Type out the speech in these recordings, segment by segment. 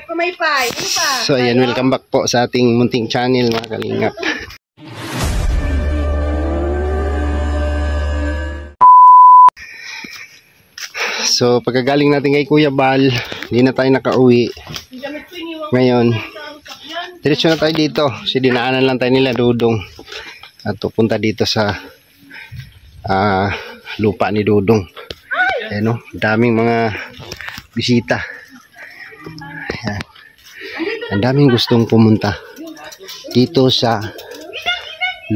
Kumaypay. Ano pa? So ayan, welcome back po sa ating munting channel mga kalingap. So pagkagaling natin kay Kuya Bal, hindi na tayo nakauwi. Ngayon, diretso na tayo dito. Kasi dinaanan lang tayo nila Dudong. At pupunta dito sa lupa ni Dudong. Ayan o, daming mga bisita. Ayan. Ang daming gustong pumunta dito sa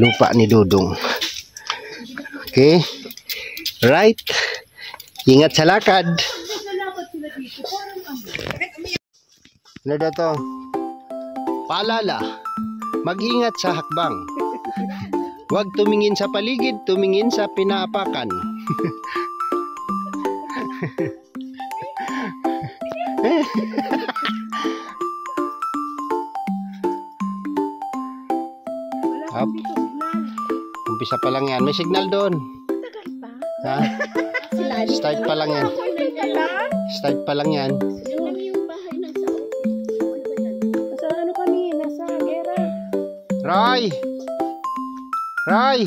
lupa ni Dudong. Okay? Right? Ingat sa lakad. Ano daw to? Paalala, mag-ingat sa hakbang. Huwag tumingin sa paligid, tumingin sa pinaapakan. Up. Umpisa pa lang yan. May signal doon. Ha? Start pa lang yan. Start pa lang yan. Roy! Roy!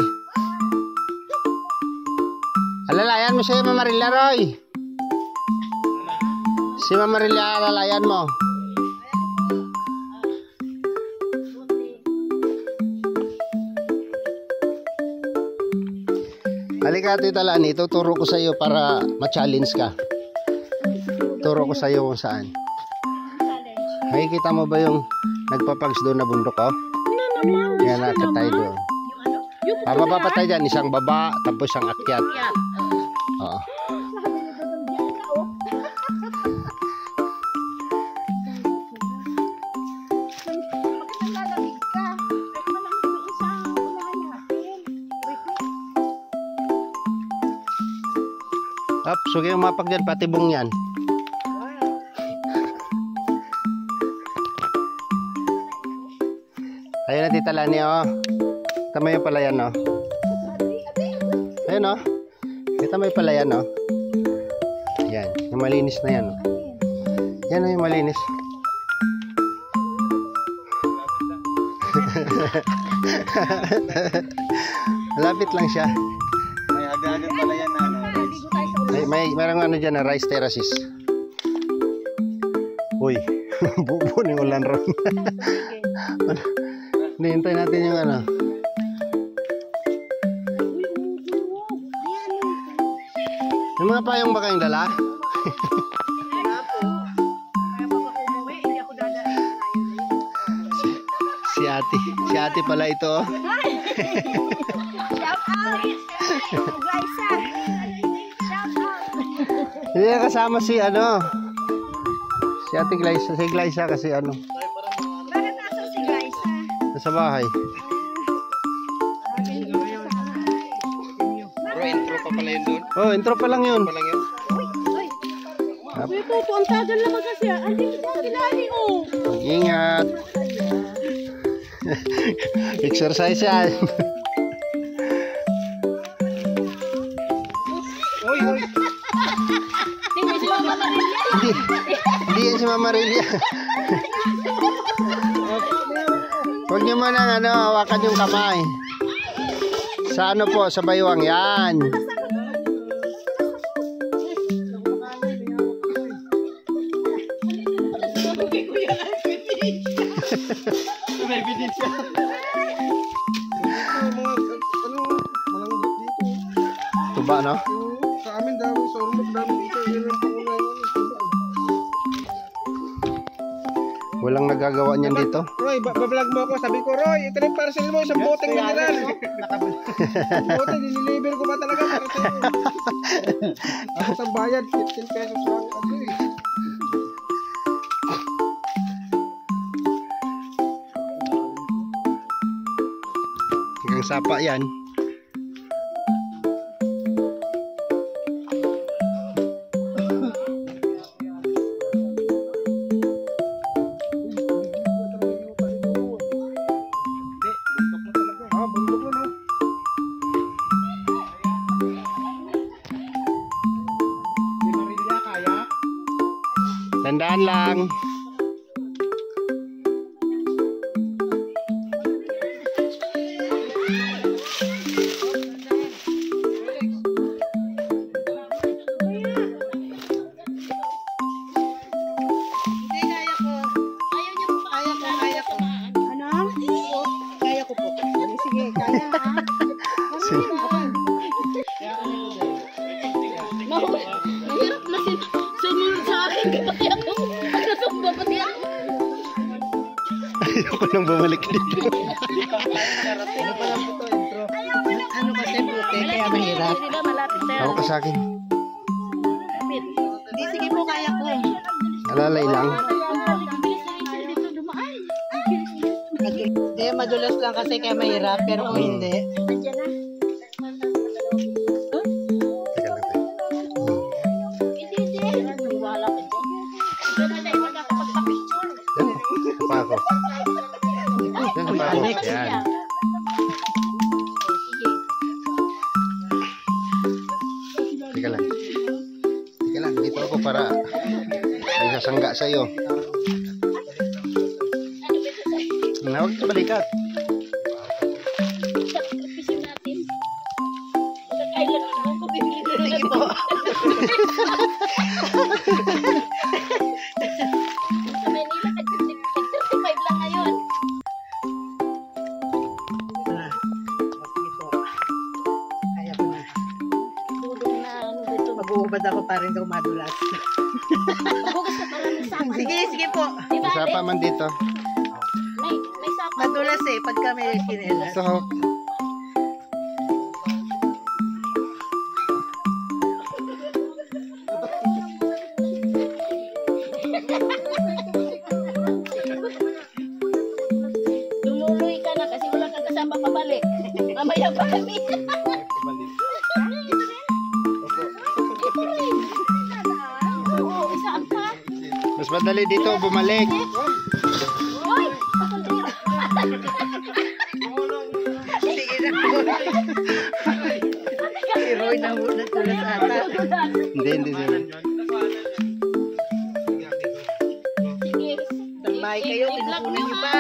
Alalayan mo si Mama Marilla, Roy. Si Mama Marilla, alalayan mo. Halika Tita Lani, tuturo ko sa iyo para ma-challenge ka. Turo ko sa iyo kung saan. Nakikita mo ba yung nagpapags doon na bundok, oh? Yan, nakatay doon. Pababa tayo dyan, isang baba, tapos isang akyat. Oo. Up, sige yung mapag dyan, pati bong yan. Ayun na Tita Lani, oh. Kita mo yung palayan, oh. Ayun, oh. Kita mo yung palayan, oh. Yan, yung malinis na yan, oh. Yan, oh, yung malinis. Malapit lang siya. May agad-agad pala yan na, ano. Merong ano dyan na rice terraces. Uy, bubo ni ulan ron. Hintay natin yung ano. Yung mga payong ba kayong dala? Si ate pala ito. Hindi na kasama si ano. Si ate Glyza. Si Glyza kasi ano. Bakit nasa si Glyza? Nasa bahay. Bro, intro pa pala yun doon. Oh, intro pa lang yun. Ito, ang tagal naman kasi. Andito sa Lani, oh. Mag-ingat. Exercise yan. Oy, oy. Hindi yan si Mama Marilla. Huwag niyo man ang ano, hawakan yung kamay. Sa ano po, sa baywang yan. May ebidensya. Tuba, no? Sa amin daw, sa urmot namin dito. Walang nagagawa niyan dito. Roy, bablog mo ako. Sabi ko, Roy, ito na yung parcel mo. Isang boteng mineral. Bote, diniliver ko ba talaga para sa'yo? Ako sa bayad, 15 pesos lang. Ano eh. Hanggang sapa yan. Tandaan lang. Ayoko nang bumalik dito. Ano pa lang ito, intro. Ano kasi puti, kaya mahirap. Diba malapit na. Hawak ka sa akin. Hindi, sige po, kaya ko. Alalay lang. Hindi, madulas lang kasi kaya mahirap, pero kung hindi. Teka lang tayo. Yan, pa ako. Yan, pa ako. Yan. Teka lang. Teka lang, dito ako para may sasangga sa'yo. Huwag sa balikat. Sige po. Sige po. Kaya ko na. Mag-uubad ako pa rin daw madulas. Sige, sige po. Isa pa man dito. May sapa. Madulas eh, pagka may kinelas. Ito hawak. Lumuloy ka na kasi wala kang kasama pabalik. Mamaya pa kami. Oo, isaan pa. Mas madali dito bumalik. Hoy! Sige na po. Si Roy na muna tulas ata. Hindi. Sige. Tambay kayo, kinukunan niyo pa.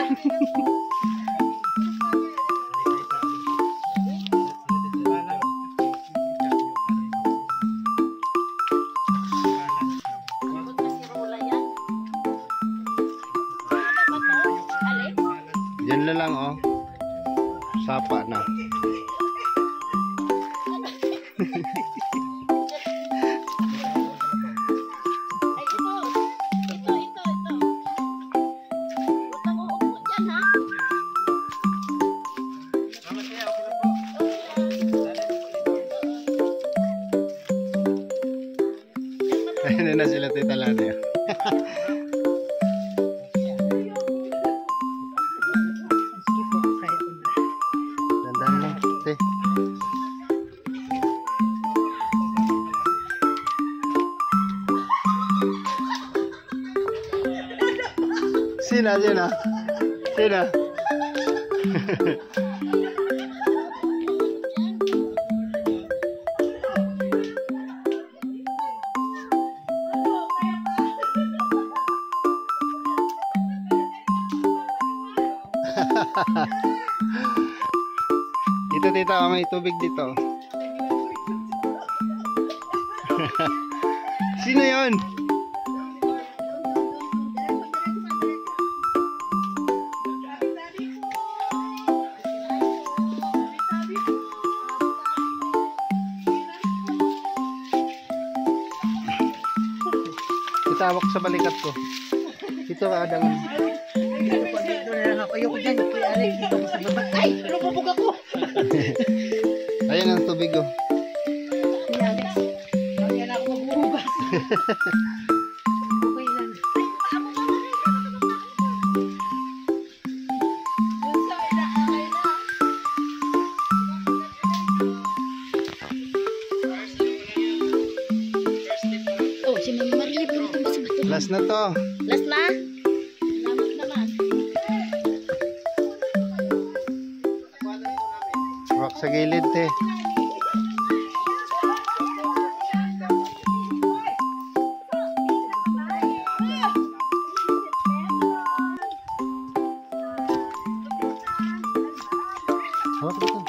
Yan na lang oh. Sapa na. Ayun na sila Tita Lani. Sige po, kaya ko na. Dandan lang. Te. Sina. Dito tita, may tubig dito. Sino yon? Itawak sa balikat ko. Dito ka adang. Dito na lang ako. Ayoko dyan. Kuya Alex, dito ko sa baba. Ay! Lumubog ako! Ayan ang tubig oh. Kuya Alex, kaya na ako magbuhugas. Okay lang. Oh, si Mama Maria puro tumba sa bato. Last na to. Last na? Salamat naman. Hawak sa gilid te. Hawak dito.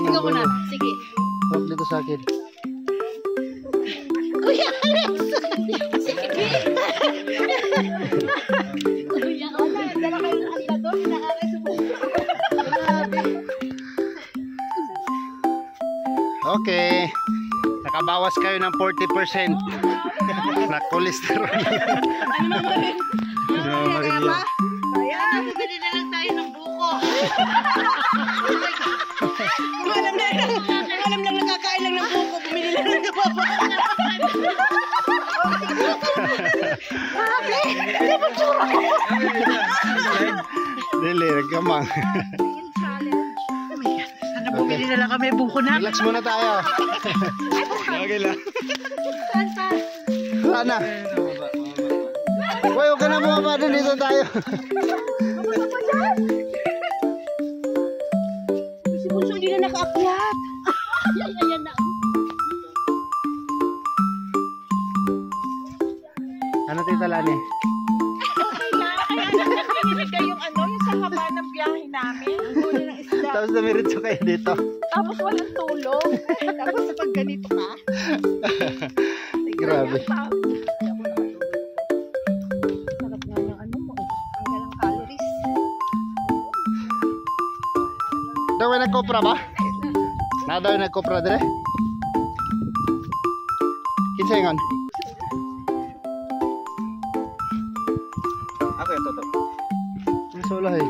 akin yung dulo. Sige. Hawak dito sa akin. Kuya Alex! Sige. Kuya Alex, dala kayo ng andador, Alex. Okay. Nakabawas kayo ng 40% na cholesterol. Ayan, bumili na lang tayo ng buko. Kung alam lang nakakain lang ng buko, bumili lang ng buko. Dili, nagkamang. Sana bumili na lang kami buko na. Relax muna tayo. Okay lang. Sana. Uy, huwag ka na bumaba doon. Dito tayo. Si Bunso hindi na nakaakyat. Ayan na. Ano Tita Lani? Kaya nakiniliga yung yung sa haba ng biyahe namin. Ang huli ng isda. Tapos namiritso kayo dito. Tapos walang tulog. Tapos pag ganito ka. Grabe. Sarap nga ng mo. Ang galang calories. Daw ay nagkopra ba? Na daw ay nagkopra dire? Kinsa ingon? Ako yung totoo. Ang solo eh.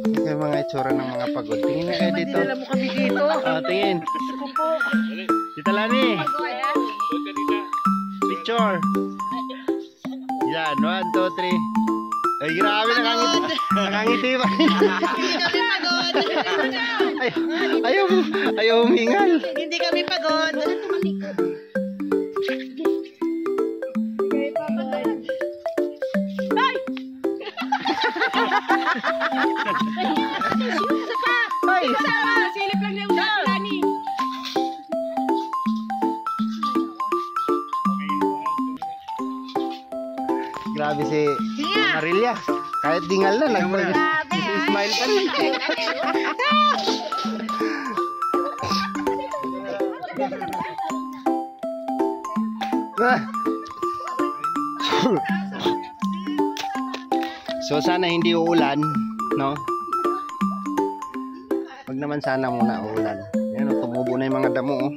Ito yung mga itsura ng mga pagod. Tingin na kayo dito. Dinala mo kami dito. Tingin. Gusto ko po. Tita Lani. Picture. Yan, 1, 2, 3. Ay, grabe, nakangiti. Nakangiti ba? Ayaw humingal. Hindi kami pagod. Ay! Silip lang yung Lani. Grabe si Marilia. Kahit dingal na, smile pa rin. So sana hindi uulan, no? Wag naman sana muna uulan. Yan, tumubo na yung mga damo, oh.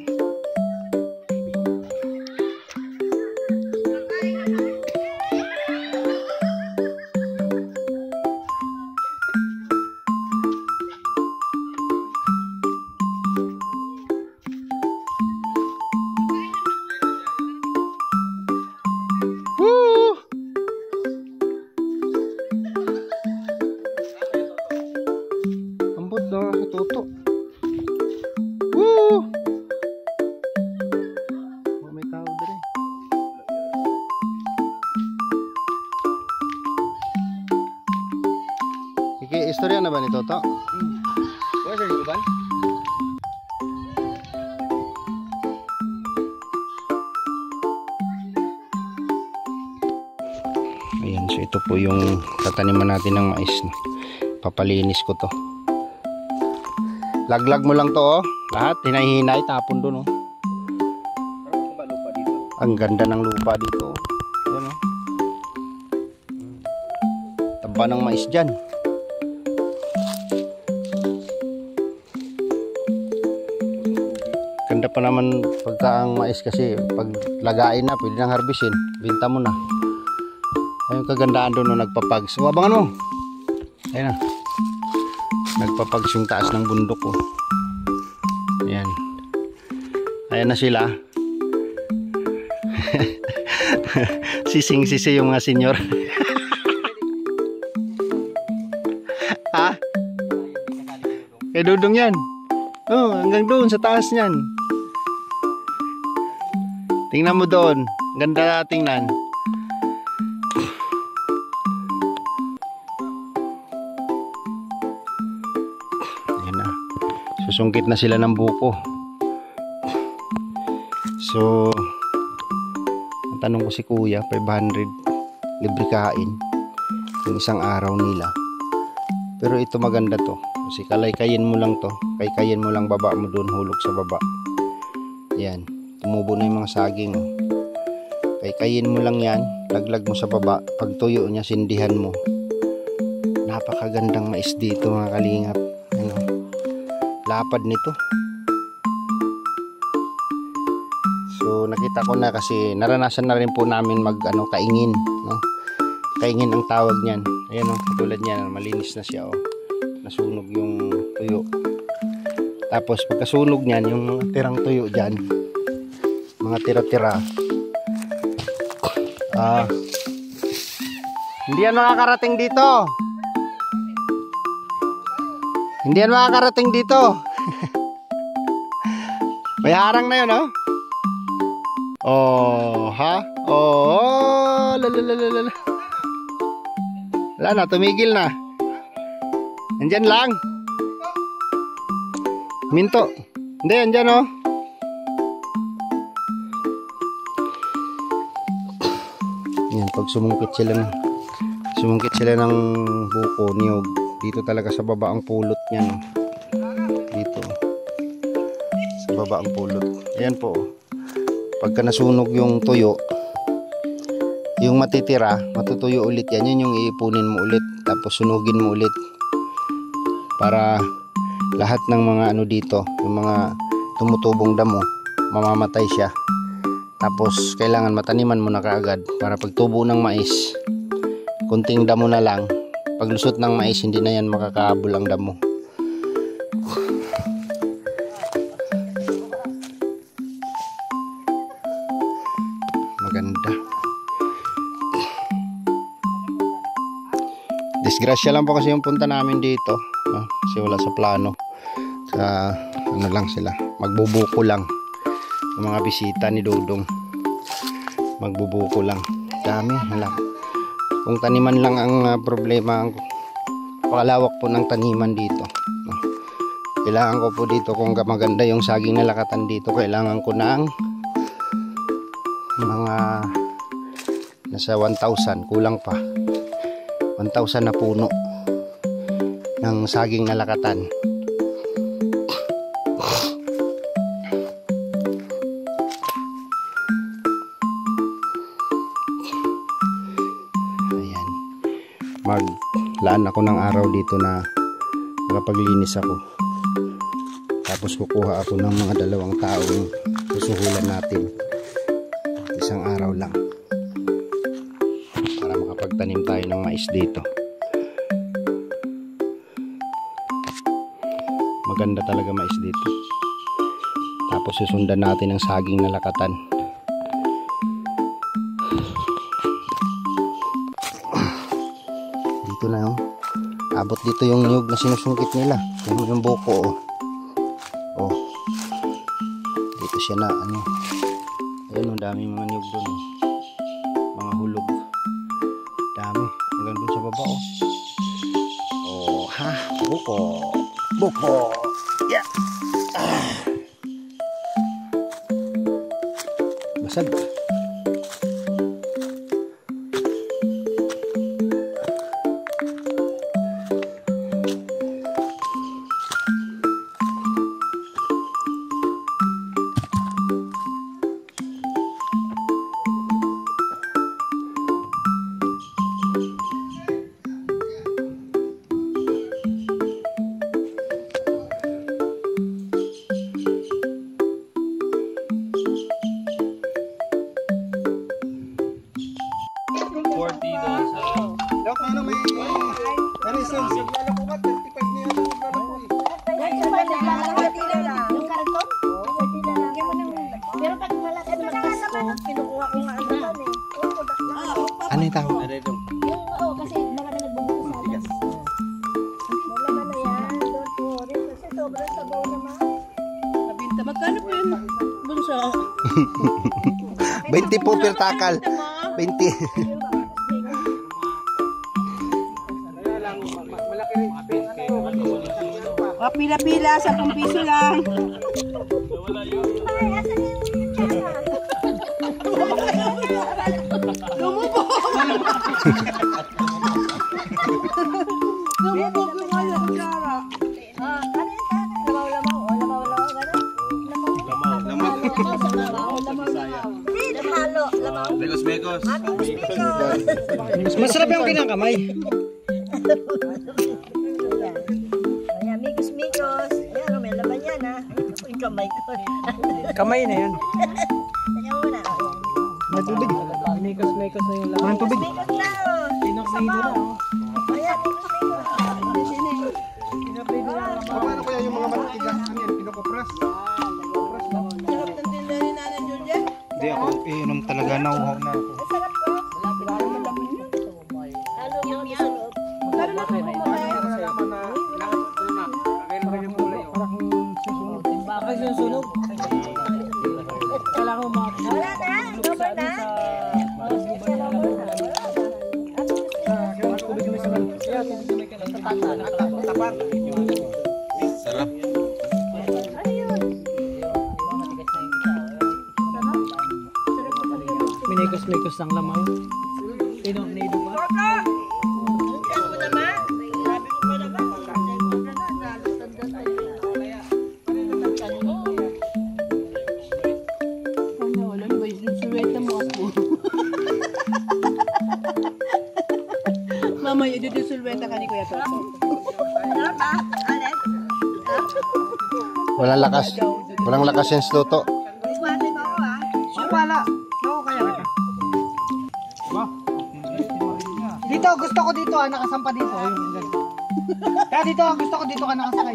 Woo! Ambot na katuto. Woo! May tao dire. Sige, istorya na ba ni Toto? Wala sa uban? Ayan, so ito po yung tataniman natin ng mais. Papalinis ko to. Laglag mo lang to, oh. Lahat, hinahinay, tapon doon, oh. Parang lupa dito. Ang ganda ng lupa dito, oh. Ayan, oh. Taba ng mais dyan. Ganda pa naman pagka ang mais kasi pag lagain na, pwede nang harbisin. Binta mo na. Ayun kagandaan doon, no, nagpapags. So, abangan mo. Ayun na. Nagpapags yung taas ng bundok, oh. Ayan. Ayan na sila. Sising-sisi yung mga senyor. Ha? Kay Dudong yan. Oh, hanggang doon sa taas niyan. Tingnan mo doon. Ganda tingnan. Ayan na. Susungkit na sila ng buko. So, ang tanong ko si Kuya, 500 libre kain yung isang araw nila. Pero ito maganda to. Kasi kalay-kayin mo lang to. Kay-kayin mo lang baba mo doon, hulog sa baba. Yan. Tumubo na yung mga saging. Kay-kayin mo lang yan. Laglag mo sa baba. Pag tuyo niya, sindihan mo. Napakagandang mais dito mga kalingap. Ano? Lapad nito. So nakita ko na kasi naranasan na rin po namin kaingin, no? Kaingin ang tawag niyan. Ayan oh, katulad niyan, malinis na siya oh. Nasunog yung tuyo. Tapos pagkasunog niyan, yung mga tirang tuyo diyan, mga tira-tira. Hindi yan makakarating dito. Hindi yan makakarating dito. May harang na yun, oh. Oh, ha? Oh, lalalala. Wala na, tumigil na. Andyan lang. Minto. Hindi, andyan, oh. Yan, pag sumungkit sila ng buko, niyog. Dito talaga sa baba ang pulot niyan. Dito. Sa baba ang pulot. Ayan po, oh. Pagka nasunog yung tuyo, yung matitira, matutuyo ulit yan. Yun yung iipunin mo ulit. Tapos sunugin mo ulit. Para lahat ng mga ano dito, yung mga tumutubong damo, mamamatay siya. Tapos kailangan mataniman mo na kaagad. Para pagtubo ng mais, kunting damo na lang. Paglusot ng mais, hindi na yan makakahabol ang damo. Maganda. Disgrasya lang po kasi yung punta namin dito, no? Kasi wala sa plano. Sa ano lang sila, magbubuko lang. Yung mga bisita ni Dodong, magbubuko lang. Dami, hala. Kung taniman lang ang problema, ang pakalawak po ng taniman dito, no? Kailangan ko po dito, kung maganda yung saging na lakatan dito, kailangan ko ng mga nasa 1,000, kulang pa 1,000 na puno ng saging na lakatan. Ayan, maglaan ako ng araw dito na nakapaglinis ako, tapos kukuha ako ng mga 2 taong susuhulan natin isang araw lang para makapagtanim tayo ng mais dito. Maganda talaga mais dito. Tapos susundan natin ang saging na lakatan. Dito na yung abot dito yung niyog na sinusungkit nila, yung buko, oh. Oh, dito siya na ano. Ayun, ang dami mga niyog doon, oh. Mga hulog. Dami. Hanggang doon sa baba, oh. Oh, ha? Buko. Buko. Yeah. Basag. Dok, ano may result? Naglalakumat, 35 niya ang naglalakumat. Yung karton? Pero pag malaki naman kasi, kinukuha ko nga ano man eh. Ano yung tawag? Oo, kasi baka na nagbubuko sa alas. Wala man na yan, don't worry. Kasi sobrang sabaw naman. Magkano po yun, bunso? 20 po per takal. 20. O, pila-pila, 10 piso lang. Ay, asan yung tsaka? Lumubog! Lumubog yung ano, kutsara. Ano yun? Lamaw-lamaw. O, lamaw-lamaw. Gano'n? Lamaw. Hindi, halo. Lamaw. Bekos-bekos. Migos-migos. Masarap yung kinakamay. Ayan, migos-migos. Ayan, may laman yan, ha? Yung kamay ko. Kamay na yan. Ayan muna. May tubig. Mekos-mekos na yung laman. May tubig. Migos na, oh. Sabaw. Ayan, migos-migos. Paano kaya yung mga manitigas? Ano yan? Pinakopras? Sarap ng tinda ni Nana Julia. Hindi ako, inom talaga. Nauhaw na ako. Ang sarap ko. Halo mo sa loob. Magkano na kayo kumain? Baka susunog. Kailangan mo Wala na. Sober na. Sarap. Ano yun? Minekos-mekos ang lamaw. Nido ba? Yan mo naman. Sabi ko pa naman. Ano, wala ba yung suweta mo ako? Mamaya dito yung sulweta ka ni Kuya Toto. Sarap ba? Alex? Walang lakas. Walang lakas yung luto. Iswate ko ako, ha? Wala. Ako kaya. Dito, gusto ko dito nakasampa dito. Kaya dito, gusto ko dito ka nakasakay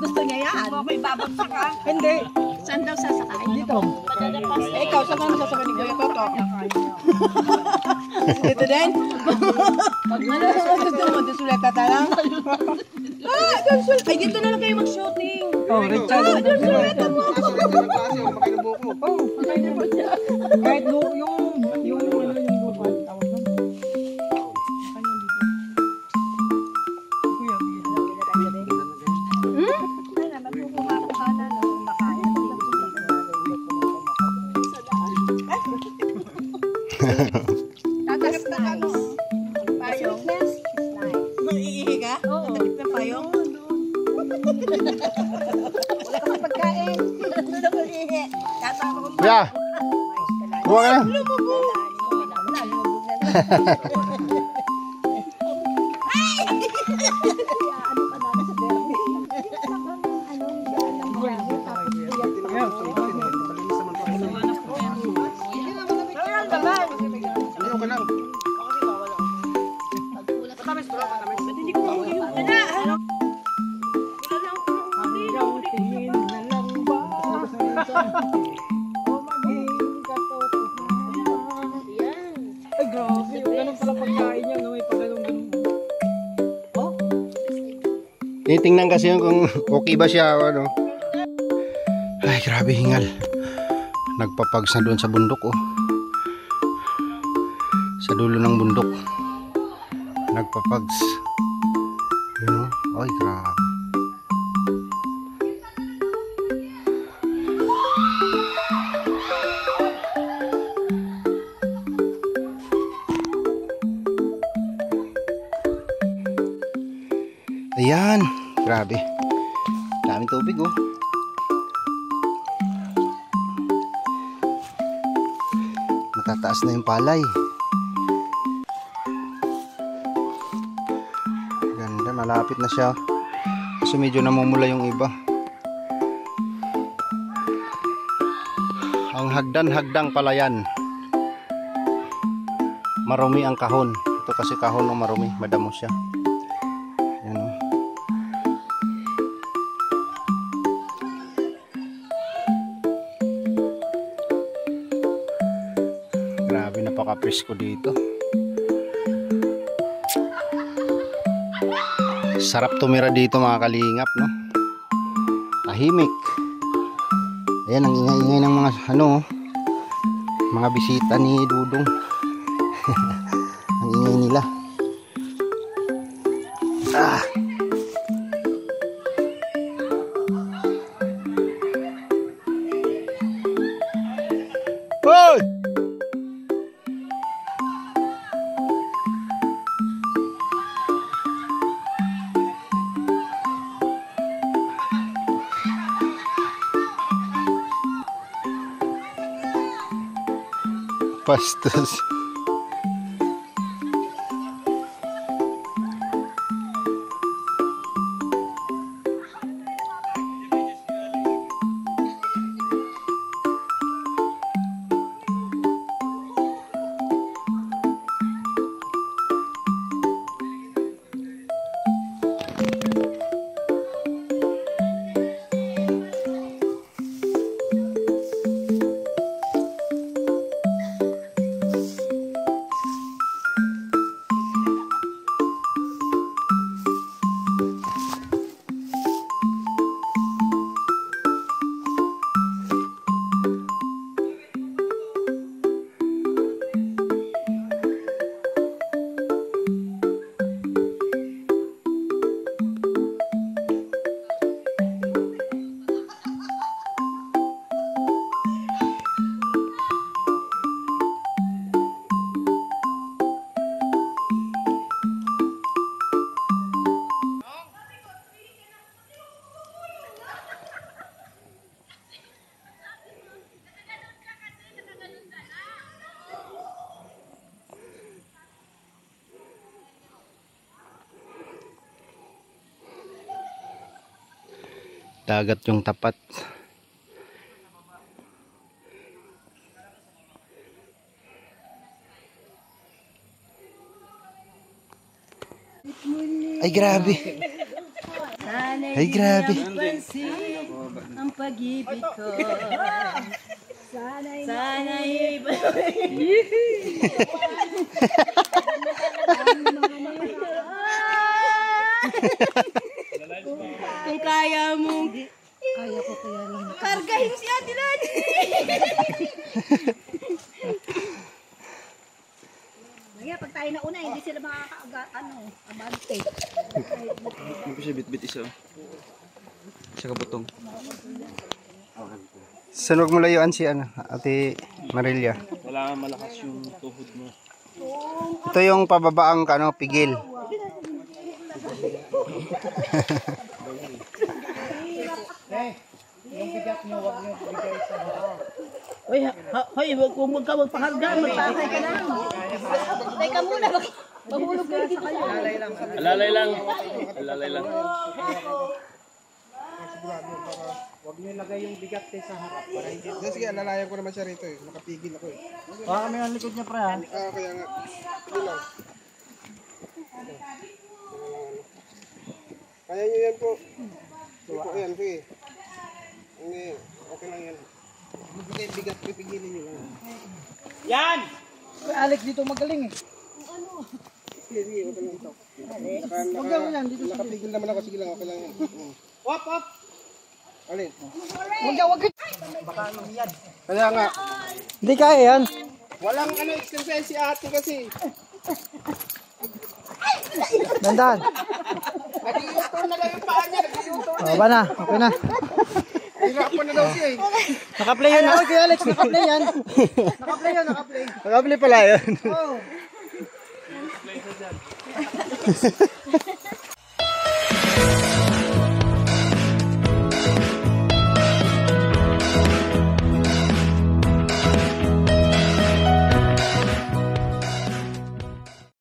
Gusto niya yan. Ako ibabagsak ka. Hindi. Saan daw sasakay? Dito. Eh, ikaw, saan ka sasakay ni Kuya Toto? Dito din? Pag gusto mo, dito suleta talang. Ay, dito na lang kayo mag-shooting. Oh, Richard. Kahit yung lupa. Tatakip na ano? Payong? Mag-iihi ka? Tatakip na payong? Wala ka pagkain. Gusto ko lihi. Tatama ko pa. Ya. Kuha ka na. Ay, grabe. Ganun pala pagkain niya. May pagganong-ganong. Titingnan kasi yun kung okay ba siya o ano. Ay, grabe hingal. Nagpapags na doon sa bundok oh. Sa dulo ng bundok. Nagpapags. Yun oh. Ay, grabe. Ayan, grabe. Daming tubig oh. Natataas na yung palay. Ganda, malapit na siya. Kasi medyo namumula yung iba. Ang hagdan-hagdang palayan. Marumi ang kahon. Ito kasi kahon ng marumi, madamo siya. Ayan oh. Grabe, napaka-presko dito. Sarap tumira dito mga kalingap, no? Tahimik. Ayan, ang ingay-ingay ng mga ano, mga bisita ni Dudong. Ang ingay nila. Ah. Hoy! Pastos. Dagat yung tapat. Ay grabe. Ay grabe. Ang pag-ibig ko. Sana'y kung kaya mo. Kaya ko kaya rin. Kargahin si Ate Lani. Kaya pag tayo na una, hindi sila abante. Hindi ko siya bit-bit isa. Sa kabutong. Saan wag mo layuan si Ate Marilia? Wala malakas yung tuhod mo. Ito yung pababaang pigil. Hoy, huwag ka magpakarga. Magpakay ka lang. Teka muna, mahulog kayo dito sa Alalay lang. Alalay lang. Huwag niyo ilagay yung bigat sa harap para hindi. Sige, alalayan ko naman siya rito eh. Nakapigil ako eh. Baka kami ang likod niya pre ha. Kaya nga. Sige lang. Kaya nyo yan po. Sige po, ayan, sige. Hindi, okay lang yan. Hindi kayo bigat, pipigilin nyo lang. Yan! Alex dito magaling eh. Sige, sige, okay lang ito. Huwag yan dito. Nakapigil naman ako, sige lang, okay lang yan. Hop, hop! Alin? Huwag yan. Baka anong yan. Kaya nga, Hindi kaya yan. walang exercise si ate kasi. Dandan. Nag-i-u-turn na lang yung paa niya, nag-i-u-turn. O, ba na? Okay na. Hirapan na daw siya eh. Nakaplay yan. Ako kay Alex, nakaplay yan. Nakaplay yan, nakaplay. Nakaplay pala yun. Oh.